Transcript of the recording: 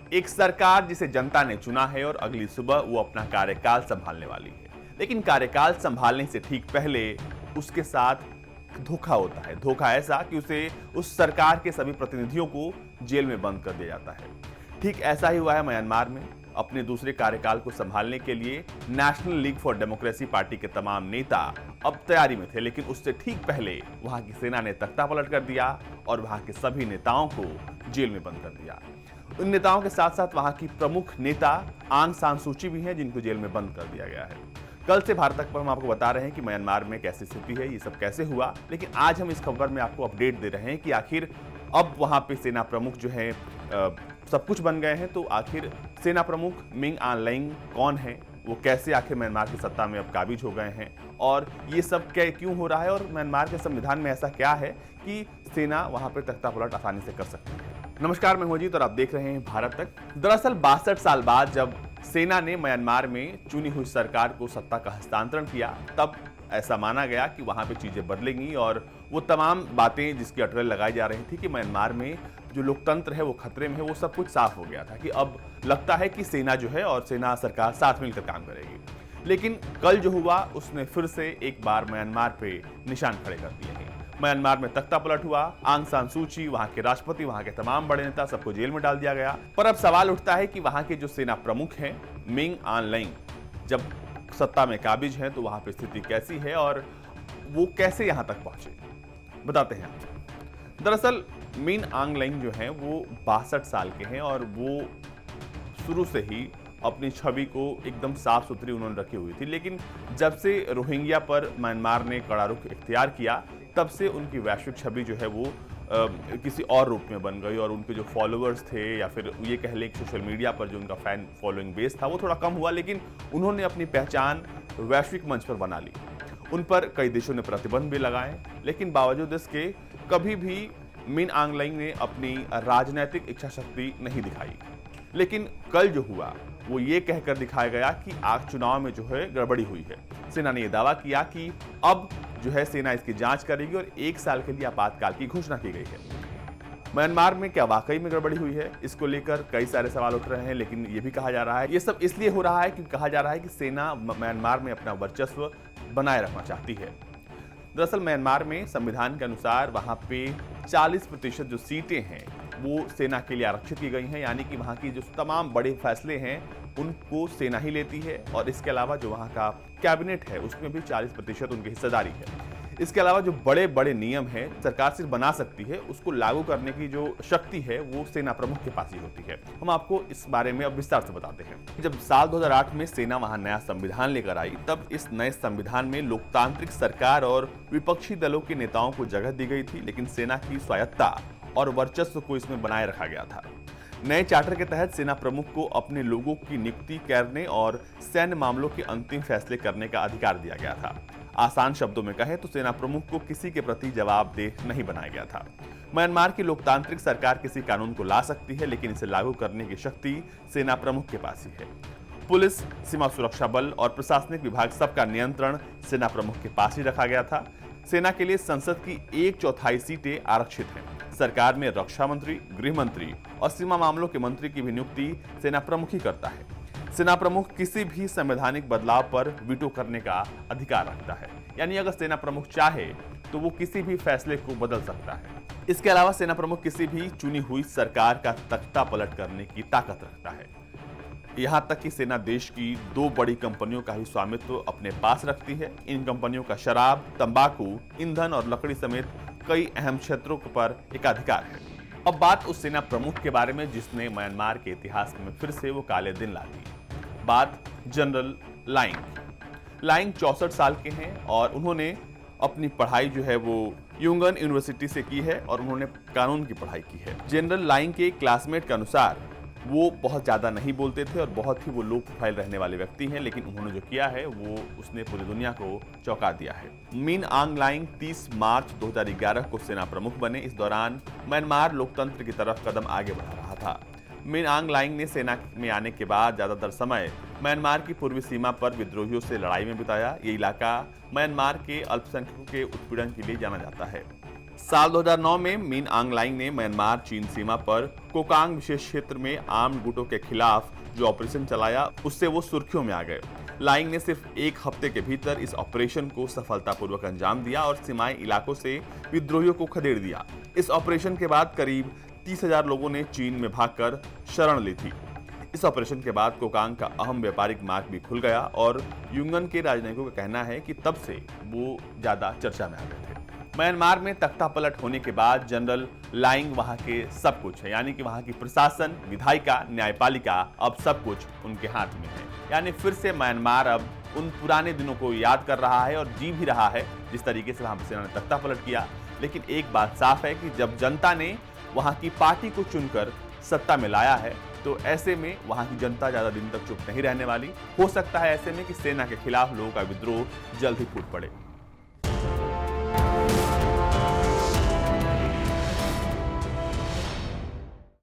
एक सरकार जिसे जनता ने चुना है और अगली सुबह वो अपना कार्यकाल संभालने वाली है। लेकिन कार्यकाल संभालने से ठीक पहले उसके साथ धोखा होता है। धोखा ऐसा कि उसे उस सरकार के सभी प्रतिनिधियों को जेल में बंद कर दिया जाता है। ठीक ऐसा ही हुआ है म्यांमार में। अपने दूसरे कार्यकाल को संभालने के लिए national league for democracy party के तमाम नेता अब तैयारी में थे, लेकिन उससे ठीक पहले वहां की सेना ने तख्तापलट कर दिया और वहां के सभी नेताओं को जेल में बंद कर दिया। उन नेताओं के साथ साथ वहां की प्रमुख नेता आंग सान सूची भी हैं, जिनको जेल में बंद कर दिया गया है। कल से भारत तक पर हम आपको बता रहे हैं कि म्यांमार में कैसी स्थिति है, ये सब कैसे हुआ, लेकिन आज हम इस खबर में आपको अपडेट दे रहे हैं कि आखिर अब वहां पे सेना प्रमुख जो है सब कुछ बन गए हैं। तो आखिर सेना प्रमुख मिंग आंग लाइंग कौन है, वो कैसे आखिर म्यांमार की सत्ता में अब काबिज हो गए हैं, और ये सब क्यों हो रहा है, और म्यांमार के संविधान में ऐसा क्या है कि सेना वहां पे तख्तापलट आसानी से कर सकती है। नमस्कार, मैं हूं अजीत और आप देख रहे हैं भारत तक। दरअसल 62 साल बाद जब सेना ने म्यांमार में चुनी हुई सरकार को सत्ता का हस्तांतरण किया, तब ऐसा माना गया कि वहां पे चीजें बदलेंगी और वो तमाम बातें जिसकी अटकलें लगाई जा रही थी कि म्यांमार में जो लोकतंत्र है वो खतरे में है, वो सब कुछ साफ हो गया था कि अब लगता है कि सेना जो है और सेना सरकार साथ मिलकर काम करेगी। लेकिन कल जो हुआ उसने फिर से एक बार म्यांमार पे निशान खड़े कर दिए हैं। म्यांमार में तख्तापलट हुआ, आंग सान सूची, वहां के राष्ट्रपति, वहां के तमाम बड़े नेता, सबको जेल में डाल दिया गया। पर अब सवाल उठता है कि वहां के जो सेना प्रमुख हैं मिंग आंग लाइंग जब सत्ता में काबिज हैं तो वहां पे स्थिति कैसी है और वो कैसे यहां तक पहुंचे, बताते हैं आपको। दरअसल मिंग आंग लाइंग जो हैं वो 62 साल के हैं और वो शुरू से ही अपनी छवि को एकदम साफ सुथरी उन्होंने रखी हुई थी। लेकिन जब से रोहिंग्या पर म्यांमार ने कड़ा रुख इख्तियार किया, तब से उनकी वैश्विक छवि जो है वो किसी और रूप में बन गई और उनके जो फॉलोअर्स थे या फिर ये कह लें सोशल मीडिया पर जो उनका फैन फॉलोइंग बेस था वो थोड़ा कम हुआ। लेकिन उन्होंने अपनी पहचान वैश्विक मंच पर बना ली। उन पर कई देशों ने प्रतिबंध भी लगाए, लेकिन बावजूद इसके कभी भी मिंग आंग लाइंग ने अपनी राजनीतिक इच्छा शक्ति नहीं दिखाई। लेकिन कल जो हुआ वो ये कहकर दिखाया गया कि आज चुनाव में जो है गड़बड़ी हुई है। सेना ने यह दावा किया कि अब जो है सेना इसकी जांच करेगी और 1 साल के लिए आपातकाल की घोषणा की गई है। म्यांमार में क्या वाकई में गड़बड़ी हुई है, इसको लेकर कई सारे सवाल उठ रहे हैं। लेकिन ये भी कहा जा रहा है, ये सब इसलिए हो रहा है क्योंकि कहा जा रहा है कि सेना म्यांमार में अपना वर्चस्व बनाए रखना चाहती है। दरअसल म्यांमार में संविधान के अनुसार वहां पे 40% जो सीटें हैं वो सेना के लिए आरक्षित की गई हैं, यानी कि वहां की जो तमाम बड़े फैसले हैं उनको सेना ही लेती है। और इसके अलावा जो वहां का कैबिनेट है उसमें भी 40% उनकी हिस्सेदारी है। इसके अलावा जो बड़े बड़े नियम हैं सरकार सिर्फ बना सकती है, उसको लागू करने की जो शक्ति है वो सेना प्रमुख के पास ही होती है। हम आपको इस बारे में अब विस्तार से बताते हैं। जब साल 2008 में सेना वहां नया संविधान लेकर आई, तब इस नए संविधान में लोकतांत्रिक सरकार और विपक्षी दलों के नेताओं को जगह दी गई थी, लेकिन सेना की स्वायत्ता और वर्चस्व को इसमें बनाए रखा गया था। नए चार्टर के तहत सेना प्रमुख को अपने लोगों की नियुक्ति करने और सैन्य मामलों के अंतिम फैसले करने का अधिकार दिया गया था। आसान शब्दों में कहें तो सेना प्रमुख को किसी के प्रति जवाबदेह नहीं बनाया गया था। म्यांमार की लोकतांत्रिक सरकार किसी कानून को ला सकती है, लेकिन इसे लागू करने की शक्ति सेना प्रमुख के पास ही है। पुलिस, सीमा सुरक्षा बल और प्रशासनिक विभाग सबका नियंत्रण सेना प्रमुख के पास ही रखा गया था। सेना के लिए संसद की 1/4 सीटें आरक्षित हैं। सरकार में रक्षा मंत्री, गृह मंत्री और सीमा मामलों के मंत्री की भी नियुक्ति सेना प्रमुख ही करता है। सेना प्रमुख किसी भी संवैधानिक बदलाव पर वीटो करने का अधिकार रखता है, यानी अगर सेना प्रमुख चाहे तो वो किसी भी फैसले को बदल सकता है। इसके अलावा सेना प्रमुख किसी भी चुनी हुई सरकार का तख्ता पलट करने की ताकत रखता है। यहां तक कि सेना देश की 2 बड़ी कंपनियों का ही स्वामित्व अपने पास रखती है। इन कंपनियों का शराब, तंबाकू, ईंधन और लकड़ी समेत कई अहम क्षेत्रों पर एकाधिकार है। अब बात उस सेना प्रमुख के बारे में जिसने म्यांमार के इतिहास में फिर से वो काले दिन ला दिए। बात जनरल लाइंग। लाइंग 64 साल के हैं और उन्होंने अपनी पढ़ाई जो है वो युंगन यूनिवर्सिटी से की है और उन्होंने कानून की पढ़ाई की है। जनरल लाइंग के क्लासमेट के अनुसार वो बहुत ज़्यादा नहीं बोलते थे और बहुत ही वो लो प्रोफाइल रहने वाले व्यक्ति हैं, लेकिन उन्होंने जो किया है वो उसने पूरी दुनिया को चौंका दिया है। मिंग आंग लाइंग 30 मार्च 2011 को सेना प्रमुख बने। इस दौरान म्यांमार लोकतंत्र की तरफ कदम आगे बढ़ा रहा था। मिंग आंग लाइंग ने सेना में आने के बाद ज़्यादातर समय म्यांमार की पूर्वी सीमा पर विद्रोहियों से लड़ाई में बिताया। ये इलाका म्यांमार के अल्पसंख्यकों के उत्पीड़न के लिए जाना जाता है। साल 2009 में मिन आंग लाइंग ने म्यांमार चीन सीमा पर कोकांग विशेष क्षेत्र में आर्म्ड गुटों के खिलाफ जो ऑपरेशन चलाया उससे वो सुर्खियों में आ गए। लाइंग ने सिर्फ एक हफ्ते के भीतर इस ऑपरेशन को सफलतापूर्वक अंजाम दिया और सीमाई इलाकों से विद्रोहियों को खदेड़ दिया। इस ऑपरेशन के बाद करीब 30,000 लोगों ने चीन में भागकर शरण ली थी। इस ऑपरेशन के बाद कोकांग का अहम व्यापारिक मार्ग भी खुल गया और युंगन के राजनयिकों का कहना है कि तब से वो ज्यादा चर्चा में आ गए थे। म्यांमार में तख्ता पलट होने के बाद जनरल लाइंग वहां के सब कुछ है, यानी कि वहां की प्रशासन, विधायिका, न्यायपालिका अब सब कुछ उनके हाथ में है। यानी फिर से म्यांमार अब उन पुराने दिनों को याद कर रहा है और जी भी रहा है जिस तरीके से वहां सेना ने तख्ता पलट किया। लेकिन एक बात साफ है कि जब जनता ने वहां की पार्टी को चुनकर सत्ता में लाया है तो ऐसे में वहां की जनता ज्यादा दिन तक चुप नहीं रहने वाली। हो सकता है ऐसे में कि सेना के खिलाफ लोगों का विद्रोह जल्द ही फूट पड़े।